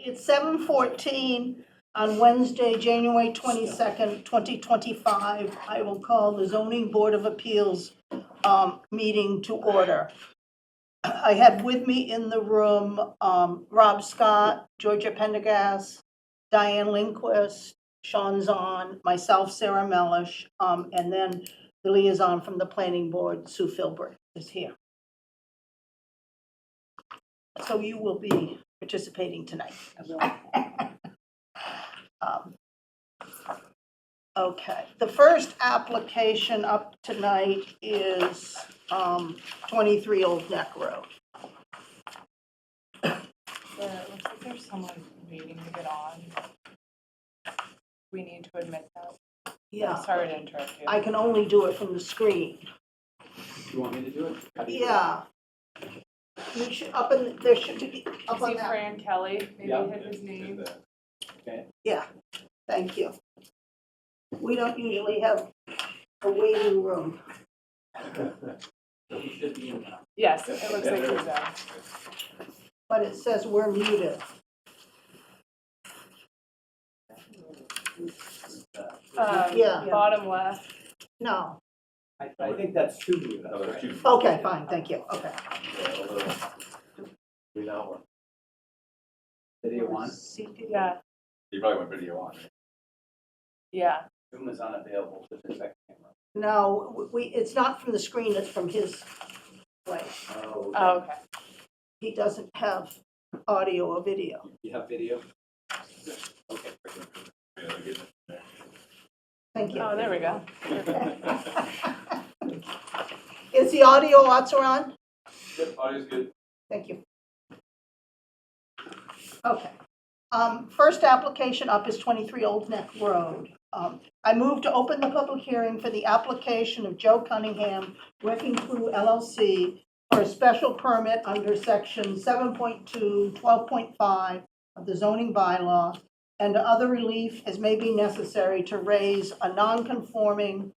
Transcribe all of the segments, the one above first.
It's 7:14 on Wednesday, January 22nd, 2025. I will call the Zoning Board of Appeals meeting to order. I have with me in the room Rob Scott, Georgia Pendergast, Diane Lindquist, Sean Zahn, myself, Sarah Melish, and then the liaison from the planning board, Sue Filbert, is here. So you will be participating tonight. Okay, the first application up tonight is 23 Old Neck Road. It looks like there's someone waiting to get on. We need to admit that. Yeah, Sorry to interrupt you. I can only do it from the screen. You want me to do it? How do you do it? Yeah. You should, there should be, up You on see that. Fran Kelly, maybe Yeah. hit his name. Okay. Yeah, thank you. We don't usually have a waiting room. So he should be in now. Yes, it looks like he's there. But it says we're muted. Yeah. Bottom left. No. I think that's two of you, that's right. Okay, fine, thank you. Okay. We know. Video one, Yeah, You probably went video on, right? yeah. Zoom is unavailable to the second camera. No, it's not from the screen, it's from his place. Oh. Oh, okay. He doesn't have audio or video. You have video? Okay. Yeah, they're getting it there. Thank you. Oh, there we go. Is the audio also on? Good, audio's good. Thank you. Okay. First application up is 23 Old Neck Road. I move to open the public hearing for the application of Joe Cunningham, Wrecking Crew LLC, for a special permit under section 7.2, 12.5 of the zoning bylaw, and other relief as may be necessary to raise a non-conforming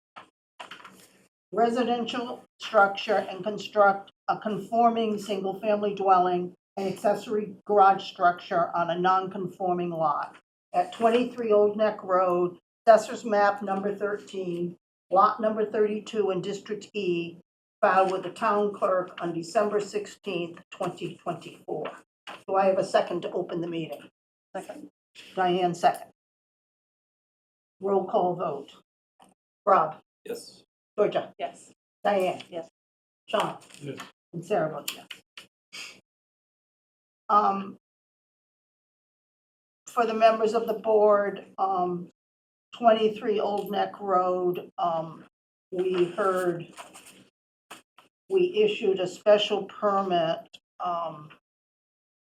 residential structure and construct a conforming single-family dwelling and accessory garage structure on a non-conforming lot at 23 Old Neck Road, Assessor's Map number 13, Lot number 32 in District E, filed with the town clerk on December 16th, 2024. Do I have a second to open the meeting? Second. Diane, second. Roll call vote. Rob? Yes. Georgia? Yes. Diane? Yes. Sean? Yes. And Sarah votes yes. For the members of the board, 23 Old Neck Road, we issued a special permit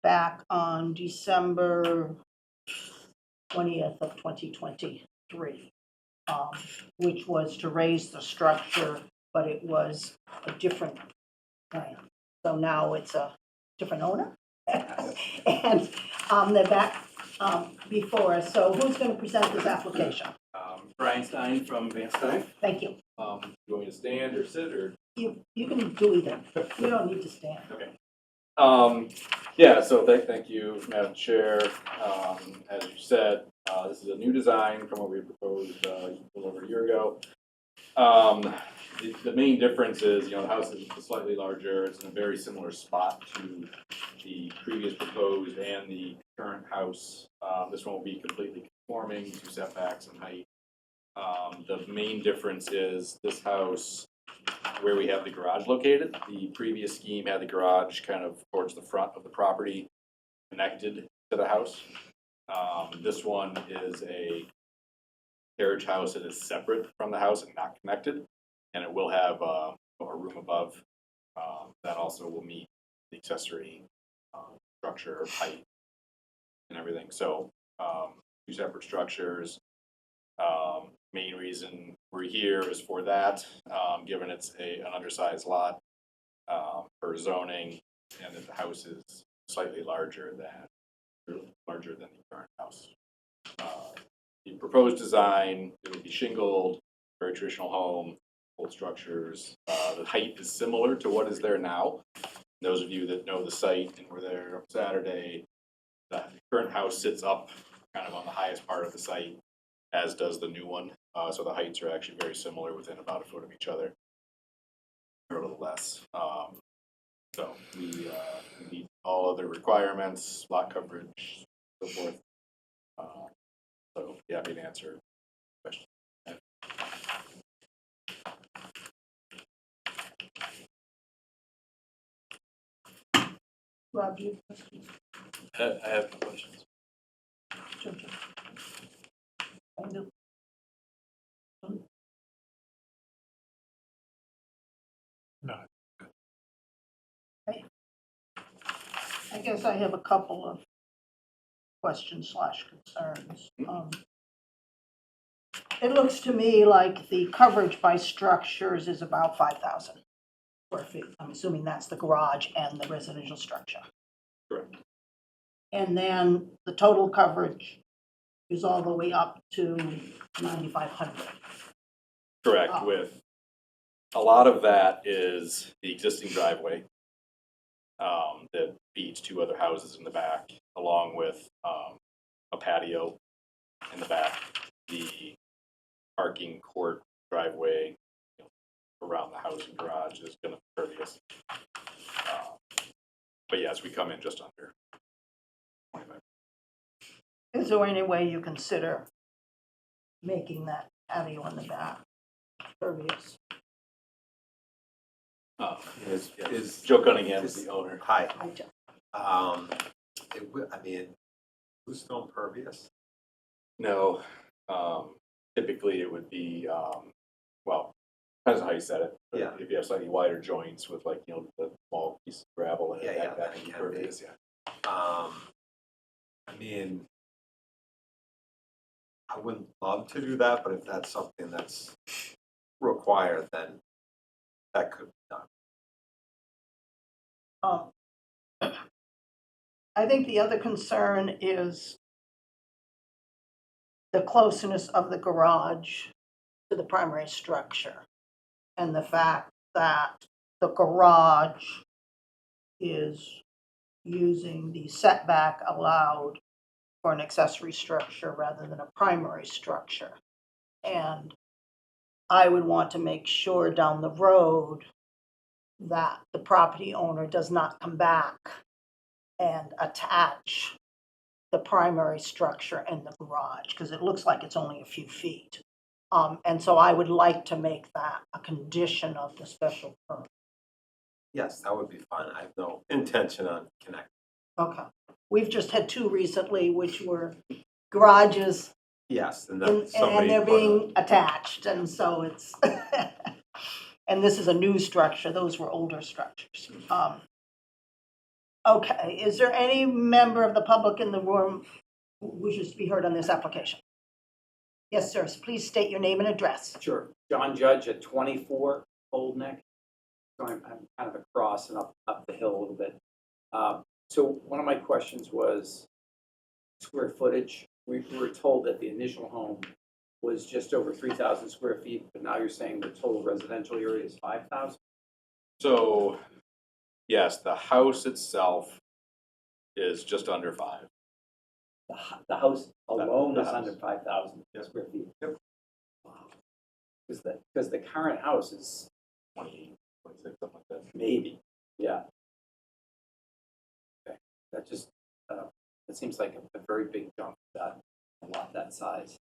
back on December 20th of 2023, which was to raise the structure, but it was a different plan. So now it's a different owner. And they're back before us. So who's going to present this application? Brian Stein from Van Stein. Thank you. You want me to stand or sit or? You can do either. You don't need to stand. Okay. Yeah, so thank you, Madam Chair. As you said, this is a new design from what we proposed a little over a year ago. The main difference is, the house is slightly larger. It's in a very similar spot to the previous proposed and the current house. This one will be completely conforming to setbacks and height. The main difference is this house, where we have the garage located. The previous scheme had the garage kind of towards the front of the property, connected to the house. This one is a carriage house that is separate from the house and not connected, and it will have a room above that also will meet the accessory structure, height, and everything. So two separate structures. Main reason we're here is for that, given it's an undersized lot for zoning, and that the house is slightly larger than the current house. The proposed design, it would be shingled, very traditional home, old structures. The height is similar to what is there now. Those of you that know the site and were there on Saturday, the current house sits up kind of on the highest part of the site, as does the new one. So the heights are actually very similar, within about a foot of each other, or a little less. So we meet all other requirements, lot coverage, so forth. So yeah, happy to answer questions. Rob, do you have questions? I have no questions. Sure, sure. I do. No. I guess I have a couple of questions slash concerns. It looks to me like the coverage by structures is about 5,000 square feet. I'm assuming that's the garage and the residential structure. Correct. And then the total coverage is all the way up to 9,500. Correct, Oh. with a lot of that is the existing driveway that feeds two other houses in the back, along with a patio in the back, the parking court driveway around the house and garage is going to be pervious. But yes, we come in just under 25. Is there any way you consider making that patio in the back pervious? Is Joe Cunningham is the owner. hi. I ju- I mean, who's stone pervious? No, typically it would be, well, depends on how you set it. But Yeah. if you have slightly wider joints with like, the small piece of gravel and Yeah, yeah, that that can be can pervious, yeah. I mean, I wouldn't love to do that, but if that's something that's required, then that could be done. I think the other concern is the closeness of the garage to the primary structure, and the fact that the garage is using the setback allowed for an accessory structure rather than a primary structure. And I would want to make sure down the road that the property owner does not come back and attach the primary structure and the garage, because it looks like it's only a few feet. And so I would like to make that a condition of the special permit. Yes, that would be fine. I have no intention on connecting. Okay. We've just had two recently, which were garages, Yes, and and then somebody. they're put a- being attached, and so it's, and this is a new structure, those were older structures. Okay, is there any member of the public in the room who wishes to be heard on this application? Yes, sir, please state your name and address. Sure. John Judge at 24 Old Neck. So I'm kind of across and up the hill a little bit. So one of my questions was square footage. We were told that the initial home was just over 3,000 square feet, but now you're saying the total residential area is 5,000? So, yes, the house itself is just under 5. The house alone The is house. under 5,000 Yep. square feet? Yep. Wow. Because the current house is 28, 26, something like that. maybe, yeah. Okay, that just, it seems like a very big jump, that, a lot that size.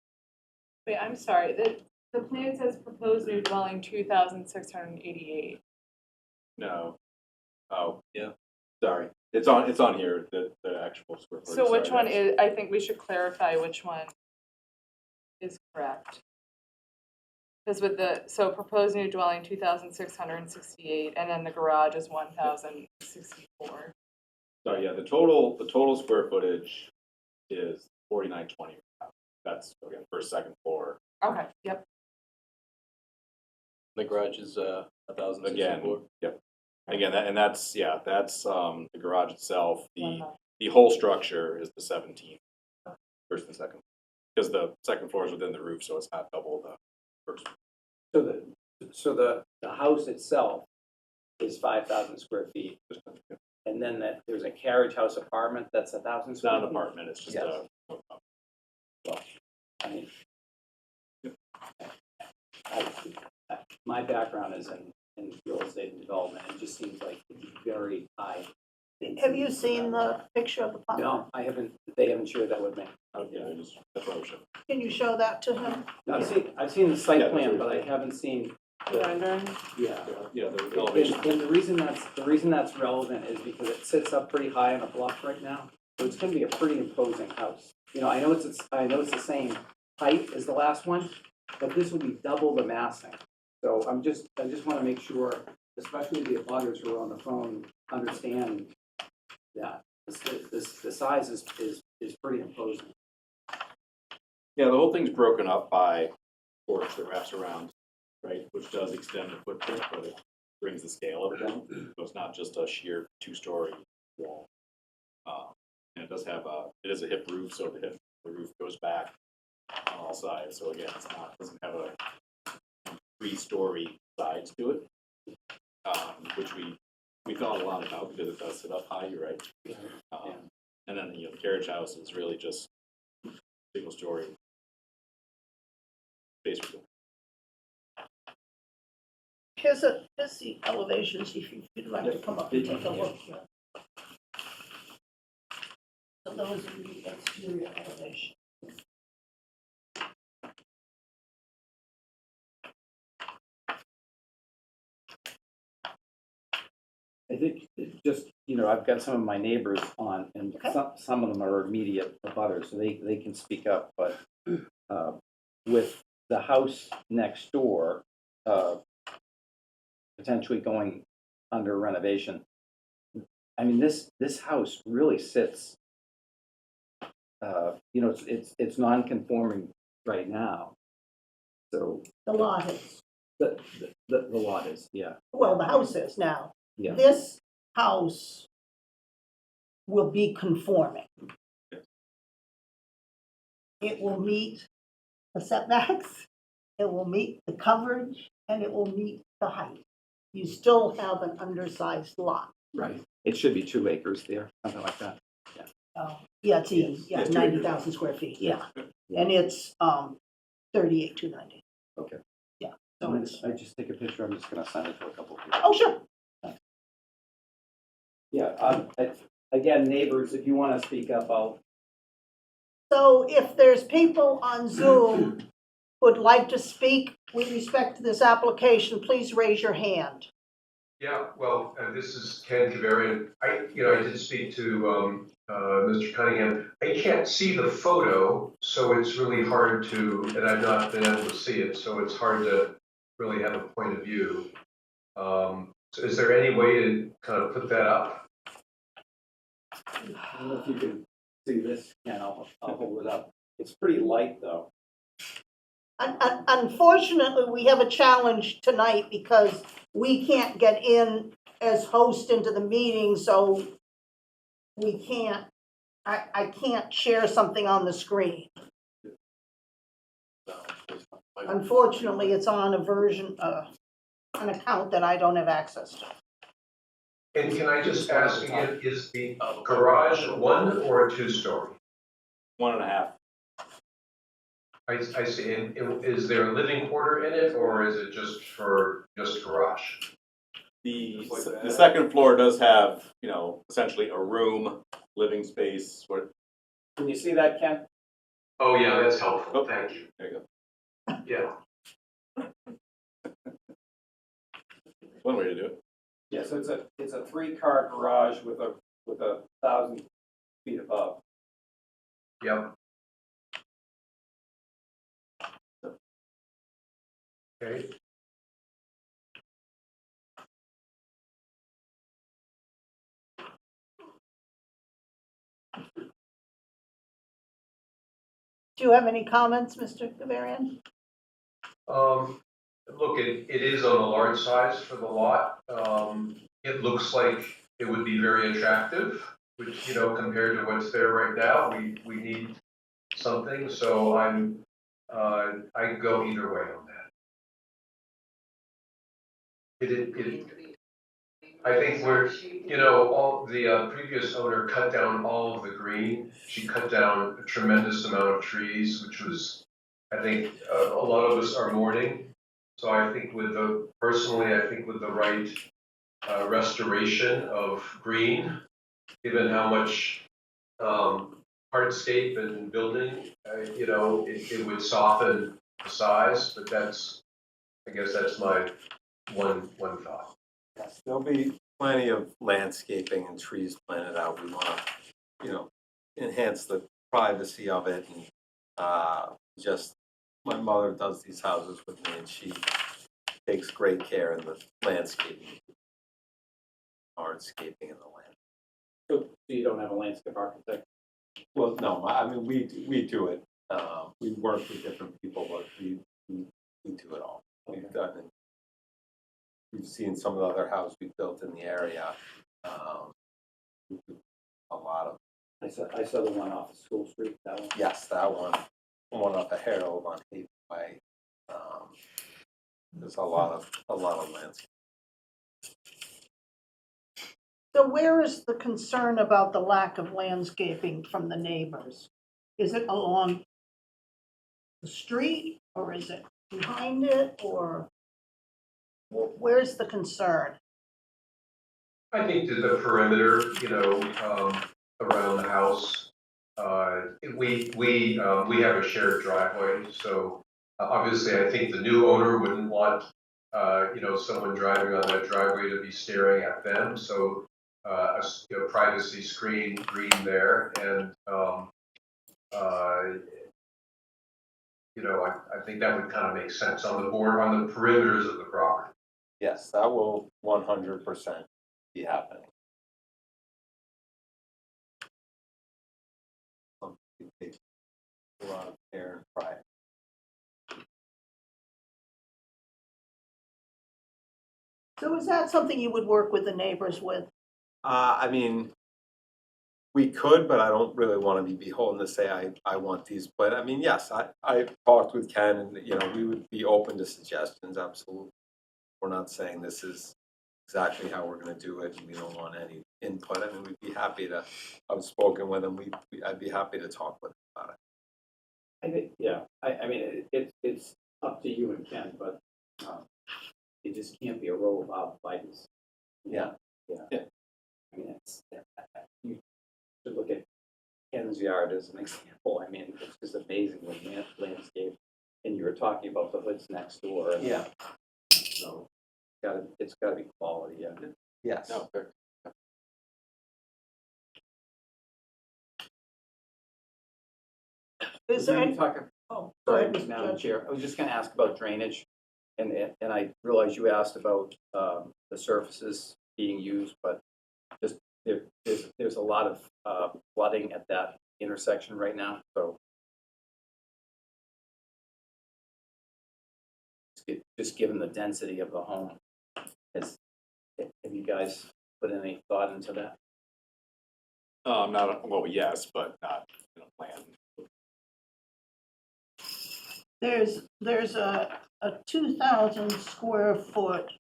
Wait, I'm sorry, the plan says proposed new dwelling 2,688. No. Oh, yeah. Sorry. It's on here, the actual square footage. So which Sorry, one that's- is, I think we should clarify which one is correct. Because so proposed new dwelling 2,668, and then the garage is 1,064. Sorry, yeah, the total square footage is 4,920. That's, again, first, second floor. Okay, yep. The garage is 1,064. Again, yep. Again, that's the garage itself. One more. The whole structure is the 17, first and second. Because the second floor is within the roof, so it's not double the first. So the house itself is 5,000 square feet, and then there's a carriage house apartment that's 1,000 It's not square an feet. apartment, it's just Yes. a, I mean, my background is in real estate and development, it just seems like it's very high. Have you seen the picture of the apartment? No, I haven't, they haven't shared that with me. yeah, that's what I was showing. Can you show that to him? No, I've seen the site Yeah, plan, sure. but I haven't seen, The rendering? yeah. Yeah, the elevation. And the reason that's relevant is because it sits up pretty high on a bluff right now. So it's gonna be a pretty imposing house. You know, I know it's the same height as the last one, but this will be double the massing. So I just wanna make sure, especially the abutters who are on the phone, understand that the size is pretty imposing. Yeah, the whole thing's broken up by porch that wraps around, right, which does extend the footprint, but it brings the scale of it down. So it's not just a sheer two-story wall. And it does have it is a hip roof, so the roof goes back on all sides. So again, doesn't have a three-story sides to it, which we thought a lot about because it does sit up high, you're right. And then, the carriage house is really just single story. Basically. Here's the elevations, if you'd like to come up and take a look. So those are the exterior elevations. I think it just, you know, I've got some of my neighbors on, and Okay. some of them are immediate abutters, so they can speak up, but with the house next door, potentially going under renovation, I mean, this house really sits, you know, it's non-conforming right now. So The lot is, the lot is, yeah, well, the house is now. yeah. This house will be conforming. It will meet the setbacks, it will meet the coverage, and it will meet the height. You still have an undersized lot. Right. It should be 2 acres there, something like that. Yeah, it's Yes. yeah, Yeah, 2 90,000 square feet, yeah. And it's 38,290. Okay. Yeah, so it's, I just take a picture, I'm just gonna send it to a couple of people. oh, sure. Yeah, again, neighbors, if you wanna speak up, So if there's people on Zoom who'd like to speak with respect to this application, please raise your hand. Yeah, well, this is Ken Kavarian. I did speak to Mr. Cunningham. I can't see the photo, so it's really hard to, and I've not been able to see it, so it's hard to really have a point of view. So is there any way to kind of put that up? I don't know if you can see this, Ken, I'll hold it up. It's pretty light, though. Unfortunately, we have a challenge tonight because we can't get in as host into the meeting, so we can't, I can't share something on the screen. Unfortunately, it's on a version, an account that I don't have access to. And can I just ask again, is the garage 1 or a 2-story? 1.5. I see. And is there a living quarter in it, or is it just garage? The second floor does have, essentially a room, living space. Can you see that, Ken? Oh, yeah, that's helpful. Thank you. There you go. Yeah. One way to do it. Yeah, so it's a 3-car garage with a 1,000 feet above. Yep. Okay. Do you have any comments, Mr. Kavarian? Look, it is on the large size for the lot. It looks like it would be very attractive, which, compared to what's there right now, we need something. So I could go either way on that. I think all the previous owner cut down all of the green. She cut down a tremendous amount of trees, which was, I think, a lot of us are mourning. So I think personally, I think with the right restoration of green, given how much hardscape and building, it would soften the size, but I guess that's my one thought. Yes, there'll be plenty of landscaping and trees planted out. We want to, enhance the privacy of it and, just, my mother does these houses with me and she takes great care in the landscaping, hardscaping in the land. So you don't have a landscape architect? Well, no, I mean, we do it. We work with different people, but we do it all. We've done it. We've seen some of the other houses we built in the area. We do a lot of, I saw the one off of School Street, that one. yes, that one up at Harold on Haven Way. There's a lot of landscape. So where is the concern about the lack of landscaping from the neighbors? Is it along the street, or is it behind it, or where's the concern? I think that the perimeter, around the house, we have a shared driveway, so obviously I think the new owner wouldn't want, someone driving on that driveway to be staring at them, so privacy screen green there, and I think that would kind of make sense on the perimeters of the property. Yes, that will 100% be happening. It takes a lot of care and pride. So is that something you would work with the neighbors with? I mean, we could, but I don't really want to be beholden to say I want these. But I mean, yes, I talked with Ken, and we would be open to suggestions. Absolutely, we're not saying this is exactly how we're going to do it, and we don't want any input. I mean, we'd be happy to. I've spoken with him. I'd be happy to talk with him about it. I think, yeah, I mean, it's up to you and Ken, but it just can't be a row of arborvitaes. Yeah. Yeah. I mean, you should look at Ken's yard as an example. I mean, it's just amazing when landscape, and you were talking about the hoods next door. And Yeah. So it's gotta be quality, yeah. Yes. No, fair. Is there any, Talking, oh, go sorry, ahead, Mr. Madam Judge. Chair, I was just gonna ask about drainage, and I realize you asked about the surfaces being used, but just there's a lot of flooding at that intersection right now, so just given the density of the home, have you guys put any thought into that? Not, well, yes, but not, plan. There's a 2,000 square foot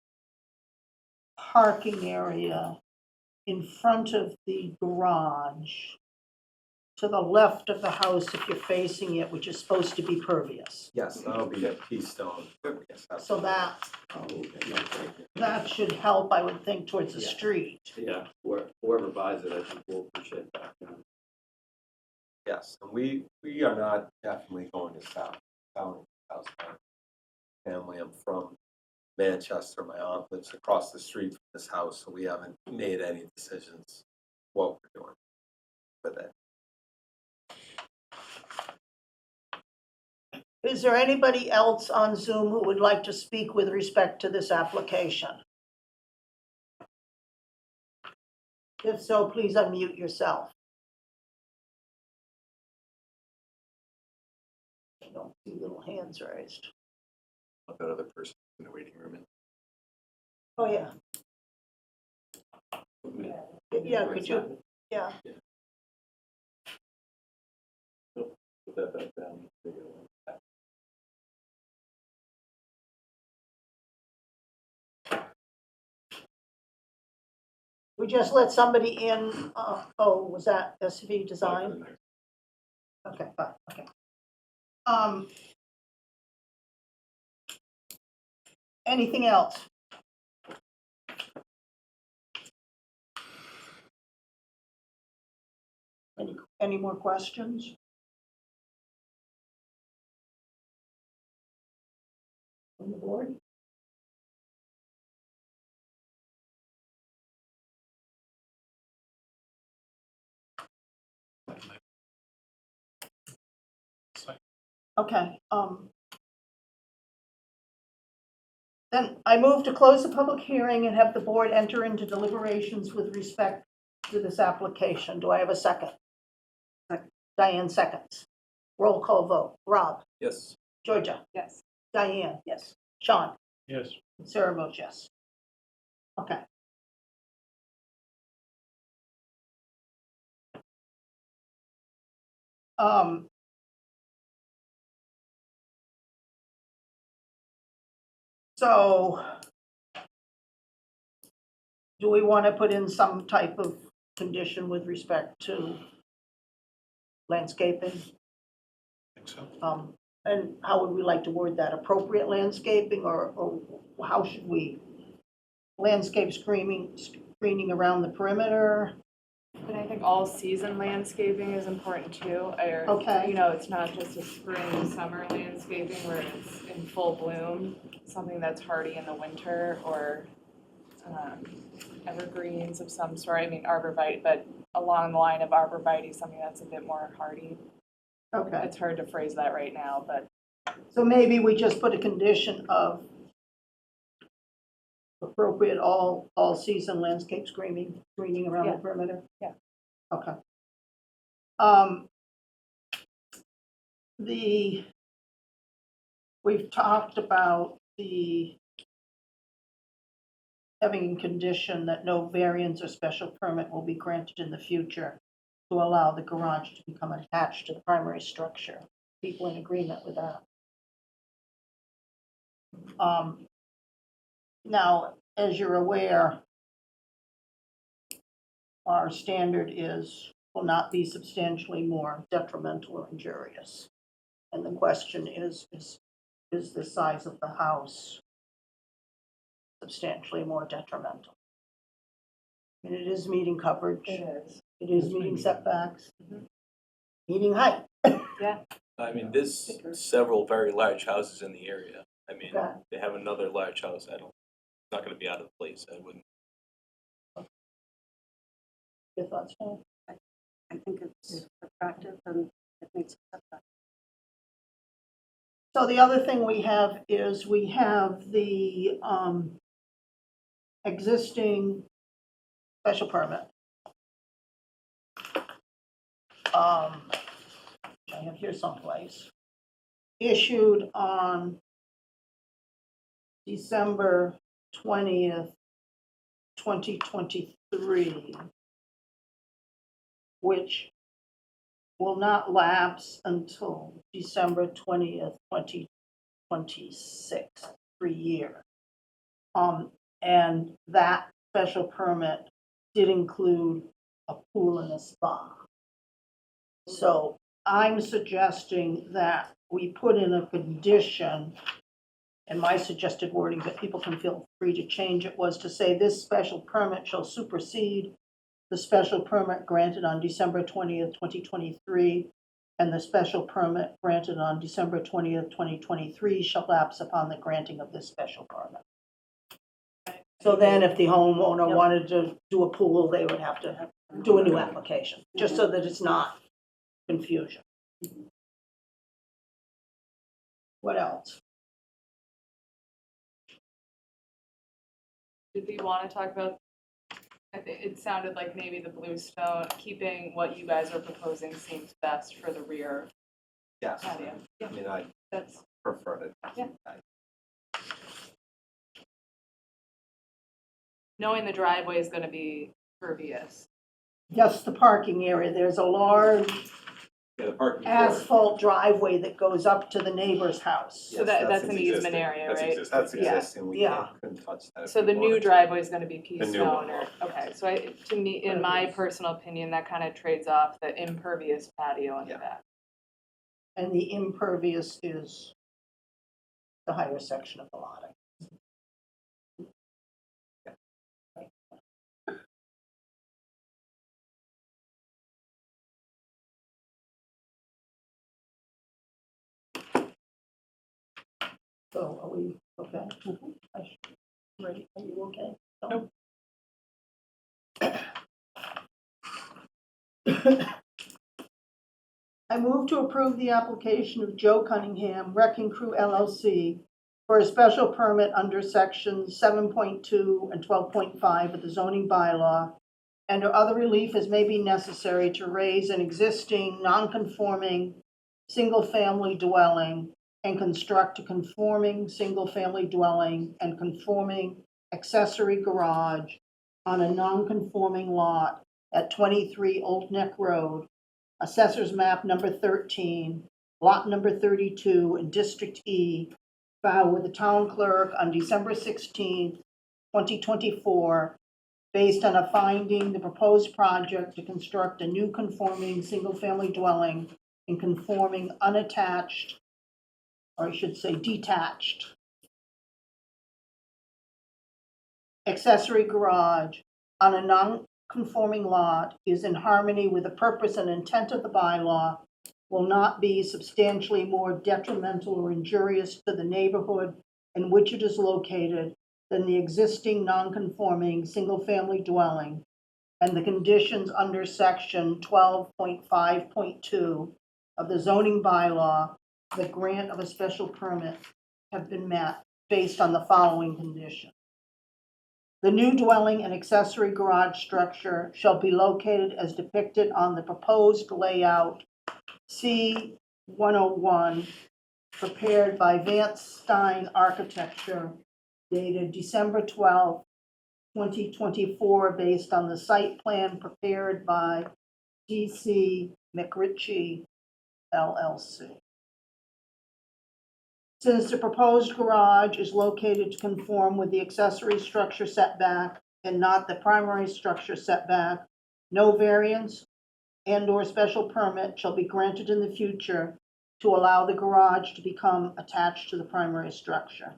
parking area in front of the garage to the left of the house if you're facing it, which is supposed to be pervious. Yes, that'll be a keystone. Yes, So that should help, I would think, towards the Yeah. street. Yeah, whoever buys it, I think will appreciate that. yes, and we are not definitely going to sell the house. My family, I'm from Manchester. My aunt lives across the street from this house, so we haven't made any decisions what we're doing with it. Is there anybody else on Zoom who would like to speak with respect to this application? If so, please unmute yourself. I don't see little hands raised. Let that other person in the waiting room in. Oh, yeah. Yeah, could you, yeah. Put that back down. just let somebody in, was that SV Design? Okay, fine, okay. Anything else? Any more questions? From the board? Okay, then I move to close the public hearing and have the board enter into deliberations with respect to this application. Do I have a second? Diane seconds. Roll call vote. Rob? Yes. Georgia? Yes. Diane? Yes. Sean? Yes. Sarah votes yes. Okay. So do we want to put in some type of condition with respect to landscaping? Think so. And how would we like to word that? Appropriate landscaping, or how should we? Landscape screening around the perimeter? And I think all season landscaping is important too. Okay. You know, it's not just a spring, summer landscaping where it's in full bloom, something that's hardy in the winter, or evergreens of some sort. I mean, arborvitae, but along the line of arborvitae, something that's a bit more hardy. Okay, It's hard to phrase that right now, but so maybe we just put a condition of appropriate all-season landscape screening around the Yeah. perimeter? Yeah. Okay. We've talked about having a condition that no variance or special permit will be granted in the future to allow the garage to become attached to the primary structure. People in agreement with that? Now, as you're aware, our standard will not be substantially more detrimental or injurious. And the question is the size of the house substantially more detrimental? And it is meeting coverage. it is. It is meeting setbacks, meeting height. I mean, there's several very large houses in the area. I mean, Okay. they have another large house. It's not gonna be out of place. I wouldn't. Your thoughts, Paul? I think it's attractive and it meets the setback. So the other thing we have is we have the existing special permit. I have here someplace, issued on December 20th, 2023, which will not lapse until December 20th, 2026, 3 years. And that special permit did include a pool and a spa. So I'm suggesting that we put in a condition, and my suggested wording, but people can feel free to change it, was to say this special permit shall supersede the special permit granted on December 20th, 2023, and the special permit granted on December 20th, 2023 shall lapse upon the granting of this special permit. So then if the homeowner wanted to do a pool, they would have to do a new application, just so that it's not confusion. What else? Did we want to talk about, I think it sounded like maybe the bluestone, keeping what you guys are proposing seems best for the rear Yes, patio. I mean, I That's, prefer it. Yeah. knowing the driveway is going to be pervious. Just the parking area, there's a large Yeah, the parking. for- asphalt driveway that goes up to the neighbor's house. So that's an easement existing. area, That's right? existing. That's Yeah. existing, we Yeah. couldn't touch that. if So we the new wanted to. driveway is gonna be Pea The new Stone one. or, okay, so to me, in my personal opinion, that kind of trades off the impervious patio in the Yeah. back. And the impervious is the higher section of the lot. So are we, okay? Ready, are you okay? Nope. I move to approve the application of Joe Cunningham, Wrecking Crew LLC, for a special permit under sections 7.2 and 12.5 of the zoning bylaw, and or other relief as may be necessary to raise an existing non-conforming single-family dwelling and construct a conforming single-family dwelling and conforming accessory garage on a non-conforming lot at 23 Old Neck Road, Assessor's Map number 13, Lot number 32 in District E, filed with the town clerk on December 16, 2024, based on a finding the proposed project to construct a new conforming single-family dwelling in conforming unattached, or I should say detached, accessory garage on a non-conforming lot is in harmony with the purpose and intent of the bylaw, will not be substantially more detrimental or injurious to the neighborhood in which it is located than the existing non-conforming single-family dwelling, and the conditions under section 12.5.2 of the zoning bylaw, the grant of a special permit, have been met based on the following condition. The new dwelling and accessory garage structure shall be located as depicted on the proposed layout C-101, prepared by Vance Stein Architecture, dated December 12, 2024, based on the site plan prepared by DC McRitchie LLC. Since the proposed garage is located to conform with the accessory structure setback and not the primary structure setback, no variance and/or special permit shall be granted in the future to allow the garage to become attached to the primary structure.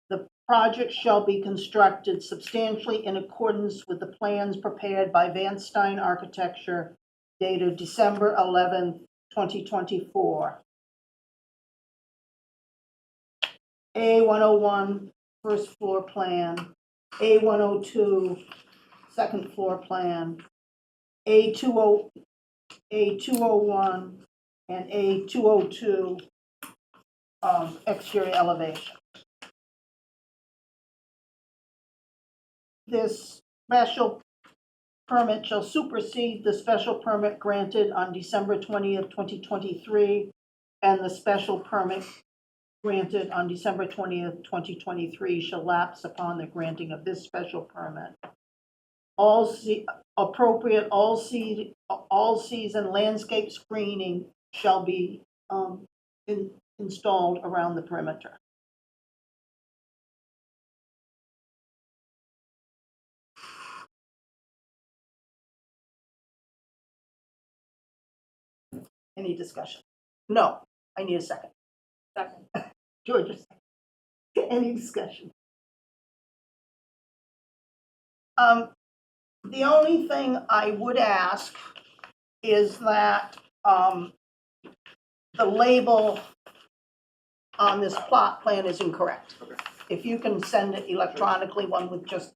The project shall be constructed substantially in accordance with the plans prepared by Van Stein Architecture dated December 11th, 2024. A101, first floor plan, A102, second floor plan, A201, and A202, exterior elevation. This special permit shall supersede the special permit granted on December 20th, 2023, and the special permit granted on December 20th, 2023 shall lapse upon the granting of this special permit. Appropriate all-season landscape screening shall be installed around the perimeter. Any discussion? No, I need a second. Second. George, a second. Any discussion? The only thing I would ask is that the label on this plot plan is incorrect. Okay. If you can send it electronically, one with just,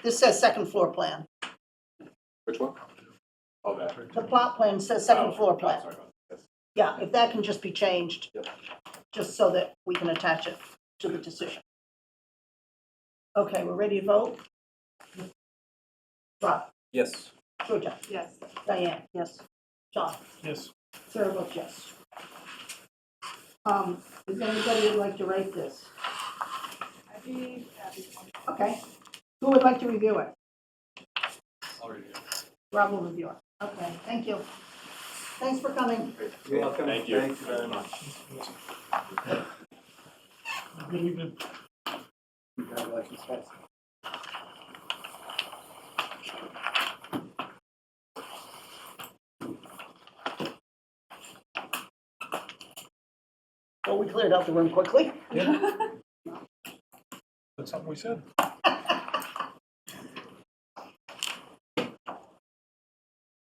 this says second floor plan. Which one? Oh, that. The plot plan says second floor Oh, plan. sorry about that. Yeah, if that can just be changed, Yep. just so that we can attach it to the decision. Okay, we're ready to vote? Rob, Yes. Georgia, Yes. Diane, Yes. John, Yes. Sarah votes yes. Is anybody would like to write this? I'd be happy. Okay, who would like to review it? I'll review it. Rob will review it. Okay, thank you. Thanks for coming. You're welcome. Thank you. Thank you very much. Good evening. Congratulations, guys. Well, we cleared out the room quickly. That's something we said.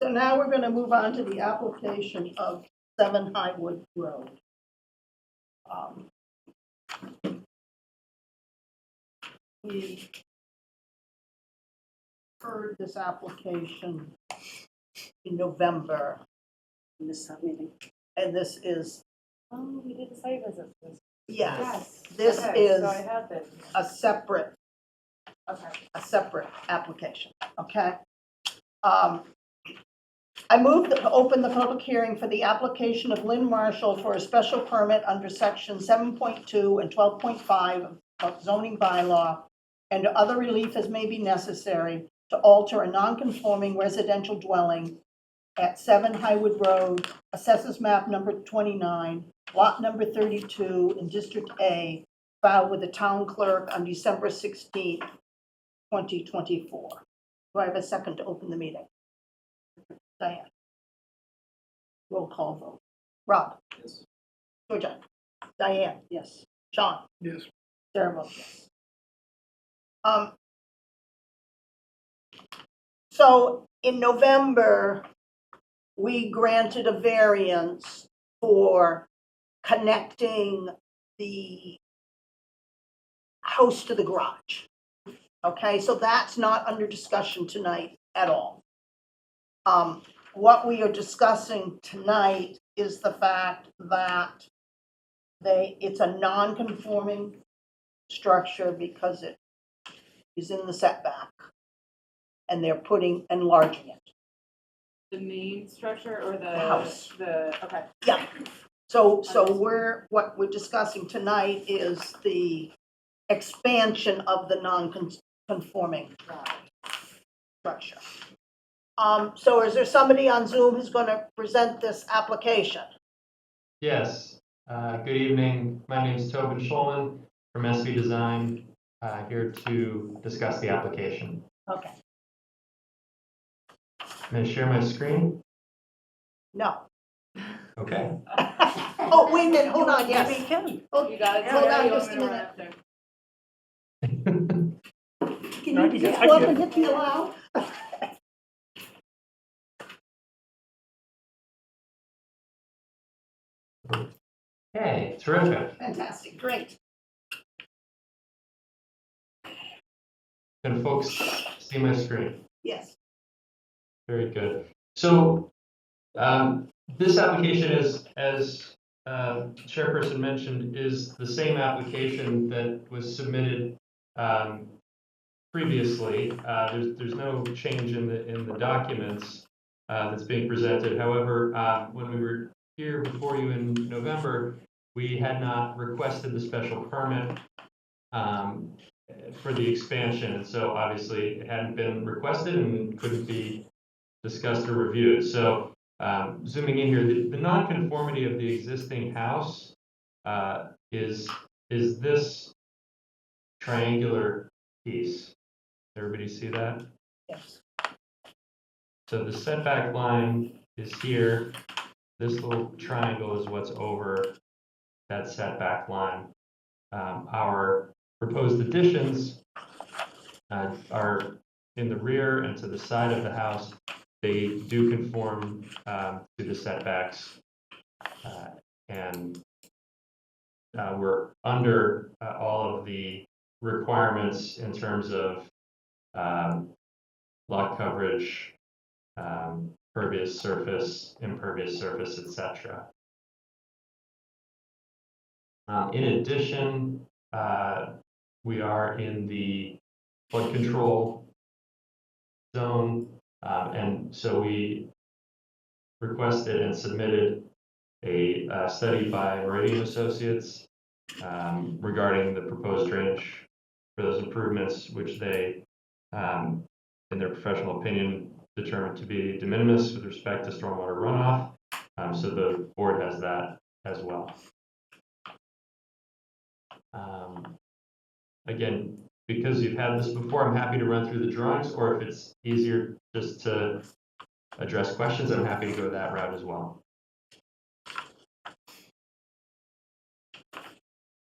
So now we're gonna move on to the application of 7 Highwood Road. We heard this application in November, Missed that meeting. and this is, Oh, we did the site visit. yes, this Okay, is So I have this. a separate Okay. application, okay? I move to open the public hearing for the application of Lynn Marshall for a special permit under section 7.2 and 12.5 of zoning bylaw and other relief as may be necessary to alter a non-conforming residential dwelling at 7 Highwood Road, assessors map number 29, lot number 32 in District A, filed with the town clerk on December 16th, 2024. Do I have a second to open the meeting? Diane? Roll call vote. Rob? Yes. Georgia? Diane? Yes. Sean? Yes. Sarah votes yes. So in November, we granted a variance for connecting the house to the garage. Okay, so that's not under discussion tonight at all. What we are discussing tonight is the fact that it's a non-conforming structure because it is in the setback. And they're enlarging it. The main structure or the? house. Okay. Yeah, so what we're discussing tonight is the expansion of the non-conforming structure. So is there somebody on Zoom who's gonna present this application? Yes, good evening. My name is Tobin Schulman from SV Design, here to discuss the application. Okay, May I share my screen? no. Okay. Oh, wait a minute, hold on, yes. Maybe you can. Oh, You got it. Hold Sarah? on You just want a me to run minute. up there? Can No, I you can just get- I go up can and get- hit me aloud? Okay, terrific. Fantastic, great. Can folks see my screen? Yes, Very good. So, this application is, as Chairperson mentioned, is the same application that was submitted previously. There's no change in the documents that's being presented. However, when we were here before you in November, we had not requested the special permit for the expansion, and so obviously it hadn't been requested and couldn't be discussed or reviewed. So zooming in here, the nonconformity of the existing house is this triangular piece. Everybody see that? yes. So the setback line is here. This little triangle is what's over that setback line. Our proposed additions are in the rear and to the side of the house. They do conform to the setbacks, and we're under all of the requirements in terms of lot coverage, pervious surface, impervious surface, etc. In addition, we are in the flood control zone, and so we requested and submitted a study by Meridian Associates regarding the proposed drainage for those improvements, which they, in their professional opinion, determined to be de minimis with respect to stormwater runoff. So the board has that as well. Again, because you've had this before, I'm happy to run through the drawings, or if it's easier just to address questions, I'm happy to go that route as well.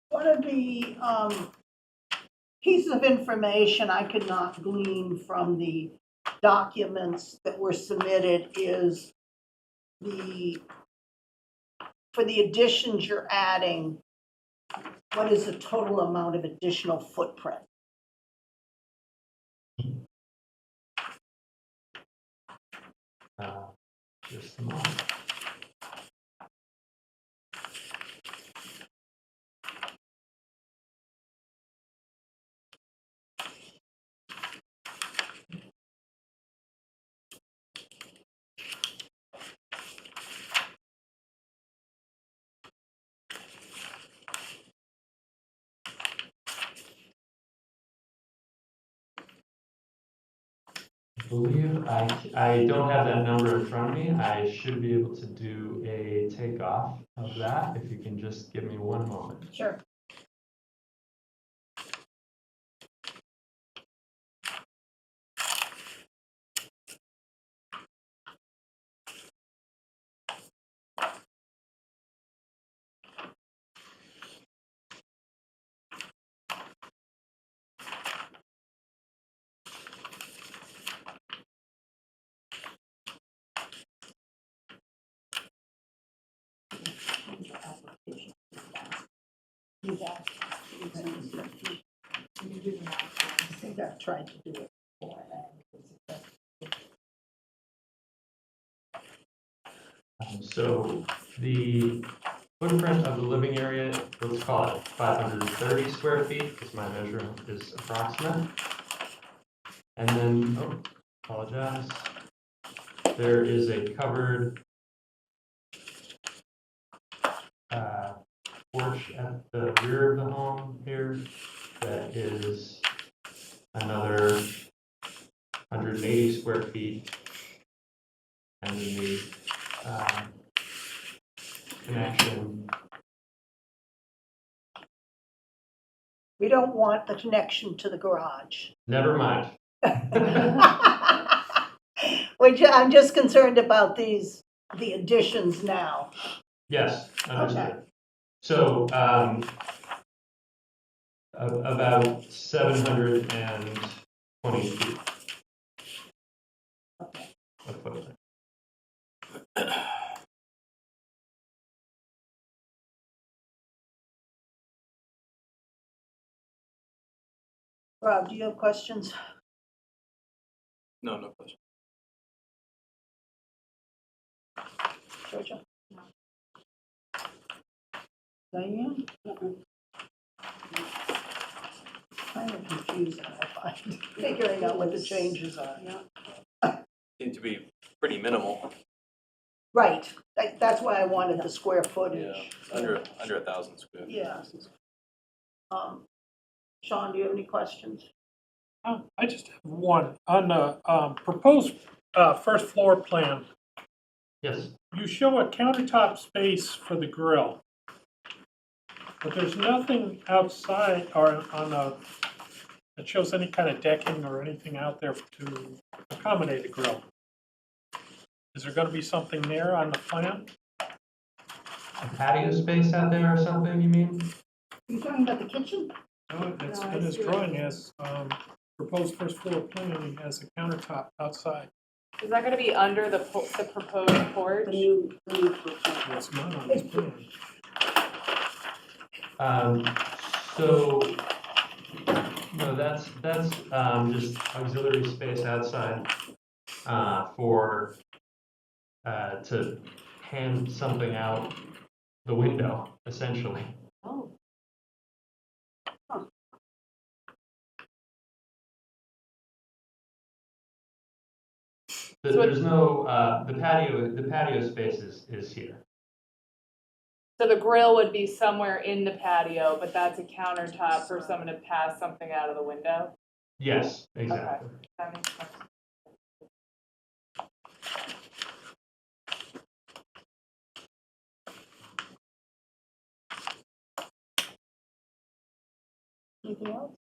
One of the pieces of information I could not glean from the documents that were submitted is for the additions you're adding, what is the total amount of additional footprint? Just a moment. I believe I don't have that number in front of me. I should be able to do a takeoff of that if you can just give me one moment. Sure. I think I've tried to do it before. So the footprint of the living area, let's call it 530 square feet, because my measurement is approximate. And then, oh, apologize. There is a covered porch at the rear of the home here that is another 180 square feet. And then the connection. We don't want the connection to the garage. Never mind. Which I'm just concerned about the additions now. Yes, understood. Okay. So about 720 feet of footprint. Rob, do you have questions? No, no question. Georgia? Diane? Kind of confusing, I find, figuring out what the changes are. Seem to be pretty minimal. Right, that's why I wanted the square footage. Under 1,000 square. Yeah. Sean, do you have any questions? I just have one. On the proposed first floor plan, Yes. you show a countertop space for the grill, but there's nothing outside or that shows any kind of decking or anything out there to accommodate a grill. Is there going to be something there on the plan? A patio space out there or something, you mean? Are you talking about the kitchen? No, it's No, I in his see what drawing you mean. as proposed first floor plan. He has a countertop outside. Is that gonna be under the proposed porch? The new It's not on his plan. So, no, that's just auxiliary space outside for to hand something out the window, essentially. Oh. There's no the patio space is here. So the grill would be somewhere in the patio, but that's a countertop for someone to pass something out of the window? Yes, exactly. That makes sense. Anything else?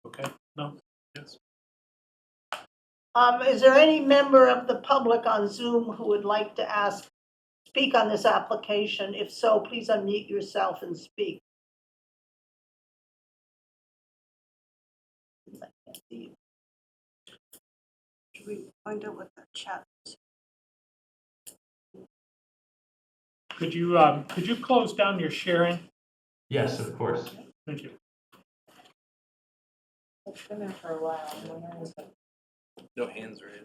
Okay, no, yes. Is there any member of the public on Zoom who would like to speak on this application? If so, please unmute yourself and speak. I can't see you. Should we find out what the chat is? Could you close down your sharing? Yes, of course. Thank you. It's been there for a while. I'm wondering if No hands raised.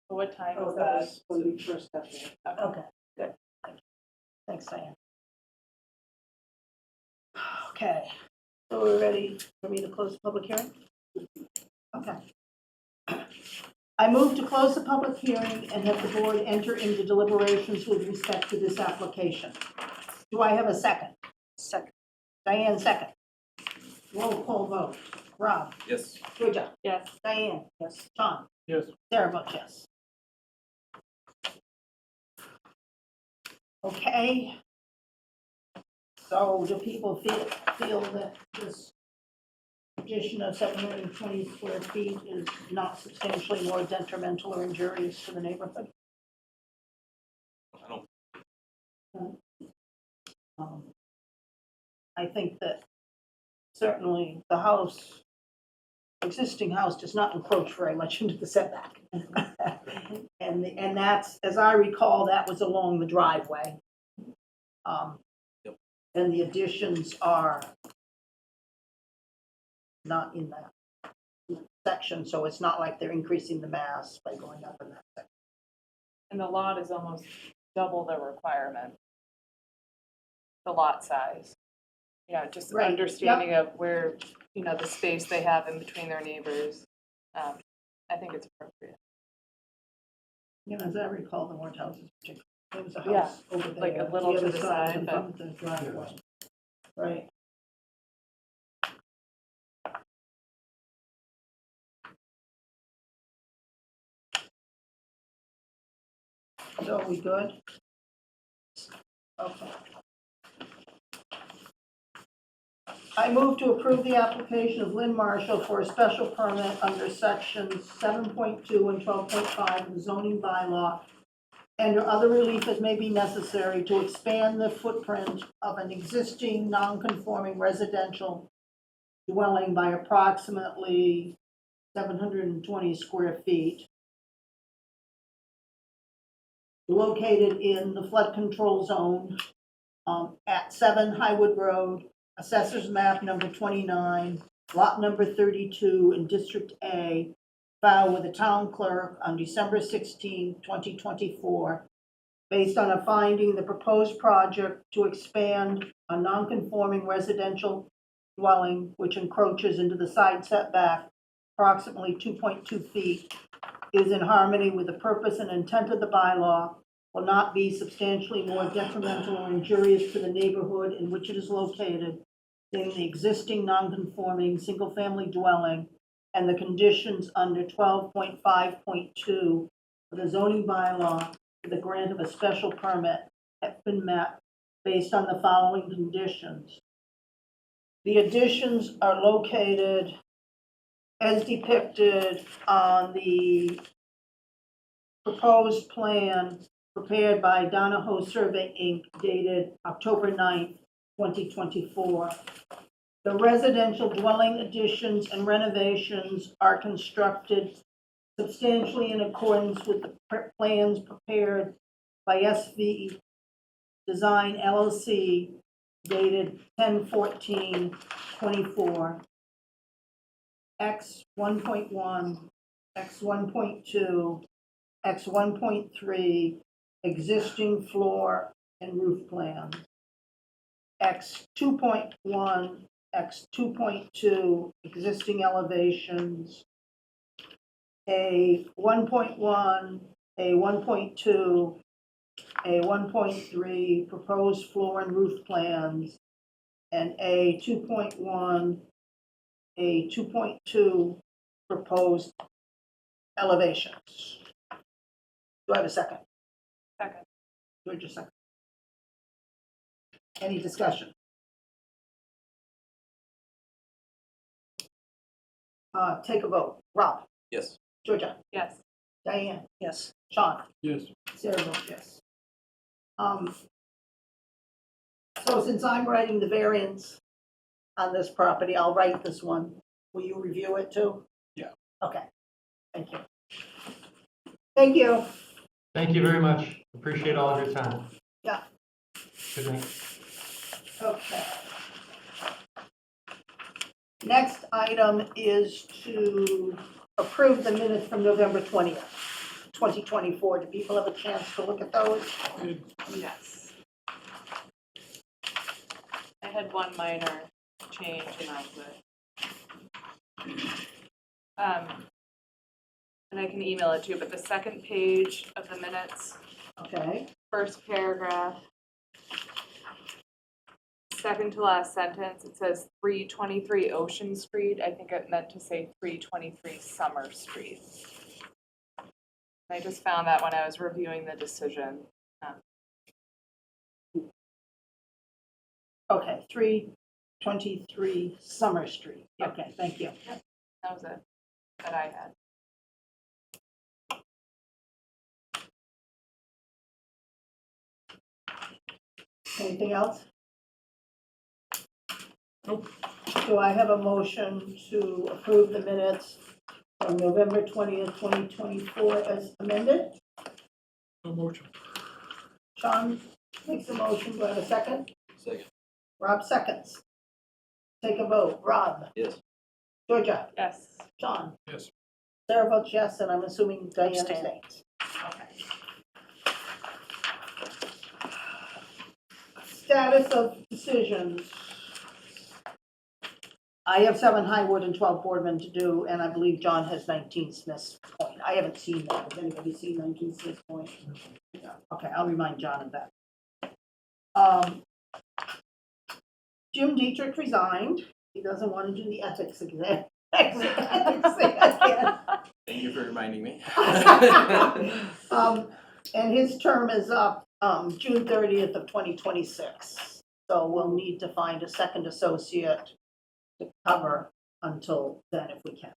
what time Oh, is that that? was when we first got there. Okay, good. Thank you. Thanks, Diane. Okay, so we're ready for me to close the public hearing? Okay. I move to close the public hearing and have the board enter into deliberations with respect to this application. Do I have a second? Second. Diane, second. Roll call vote. Rob? Yes. Georgia? Yes. Diane? Yes. Tom? Yes. Sarah votes yes. Okay. So do people feel that this addition of 720 square feet is not substantially more detrimental or injurious to the neighborhood? I don't, I think that certainly existing house does not encroach very much into the setback. And that's, as I recall, that was along the driveway. Yep. And the additions are not in that section, so it's not like they're increasing the mass by going up in that section. And the lot is almost double the requirement. The lot size. Yeah, just Right, understanding of where, the space they have in between their neighbors. I think it's appropriate. As I recall, there weren't houses particularly. There was a Yeah, house over there. like a little to other the side, in but- front of the driveway. Right. So are we good? Okay. I move to approve the application of Lynn Marshall for a special permit under sections 7.2 and 12.5 of the zoning bylaw and other relief as may be necessary to expand the footprint of an existing non-conforming residential dwelling by approximately 720 square feet, located in the flood control zone at 7 Highwood Road, Assessors Map number 29, lot number 32 in District A, filed with the town clerk on December 16, 2024, based on a finding the proposed project to expand a non-conforming residential dwelling which encroaches into the side setback approximately 2.2 feet is in harmony with the purpose and intent of the bylaw, will not be substantially more detrimental or injurious to the neighborhood in which it is located than the existing non-conforming single-family dwelling, and the conditions under 12.5.2 of the zoning bylaw for the grant of a special permit have been met based on the following conditions. The additions are located as depicted on the proposed plan prepared by Donahoe Survey, Inc., dated October 9th, 2024. The residential dwelling additions and renovations are constructed substantially in accordance with the plans prepared by SV Design LLC, dated 10/14/24. X 1.1, X 1.2, X 1.3, existing floor and roof plan. X 2.1, X 2.2, existing elevations. A 1.1, A 1.2, A 1.3, proposed floor and roof plans, and A 2.1, A 2.2, proposed elevations. Do I have a second? Second. Georgia second. Any discussion? Take a vote. Rob? Yes. Georgia? Yes. Diane? Yes. Sean? Yes. Sarah votes yes. So since I'm writing the variance on this property, I'll write this one. Will you review it too? Yeah. Okay, thank you. Thank you. Thank you very much. Appreciate all of your time. Yeah. Good night. Okay. Next item is to approve the minutes from November 20th, 2024. Do people have a chance to look at those? Yes. I had one minor change and that was it. And I can email it to you, but the second page of the minutes, Okay, first paragraph, second to last sentence, it says 323 Ocean Street. I think it meant to say 323 Summer Street. I just found that when I was reviewing the decision. okay, 323 Summer Street. Yep. Okay, thank you. That was it that I had. Anything else? Nope. Do I have a motion to approve the minutes from November 20th, 2024 as amended? No motion. Sean makes a motion. Do I have a second? Second. Rob seconds. Take a vote. Rob? Yes. Georgia? Yes. Sean? Yes. Sarah votes yes, and I'm assuming Diane Abstain. abstains. Okay. Status of decisions. I have 7 Highwood and 12 Boardman to do, and I believe John has 19 Smith's Point. I haven't seen that. Has anybody seen 19 Smith's Point? Yeah. Okay, I'll remind John of that. Jim Dietrich resigned. He doesn't want to do the ethics exam. Thank you for reminding me. And his term is up June 30th of 2026. So we'll need to find a second associate to cover until then if we can.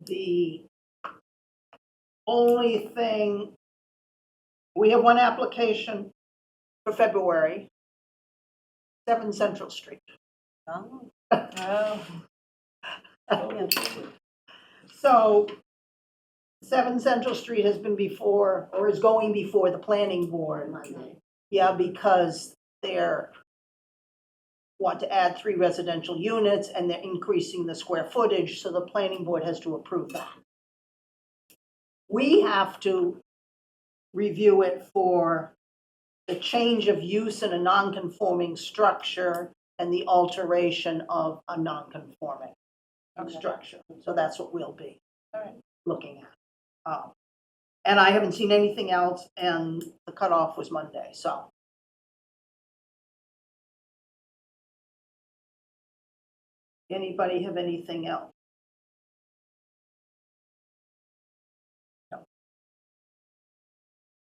The only thing, we have one application for February, 7 Central Street. Oh, Oh. So 7 Central Street has been before, or is going before the planning board. Yeah, because they're, want to add 3 residential units and they're increasing the square footage, so the planning board has to approve that. We have to review it for the change of use in a non-conforming structure and the alteration of a non-conforming structure. So that's what we'll be looking at. And I haven't seen anything else, and the cutoff was Monday, so. Anybody have anything else? No.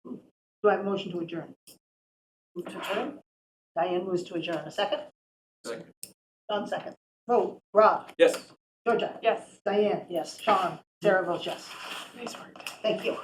Do I have a motion to adjourn? Move to adjourn? Diane moves to adjourn. A second? Second. John second. Vote. Rob? Yes. Georgia? Yes. Diane? yes. Sean? Sarah votes yes. Nice work. Thank you.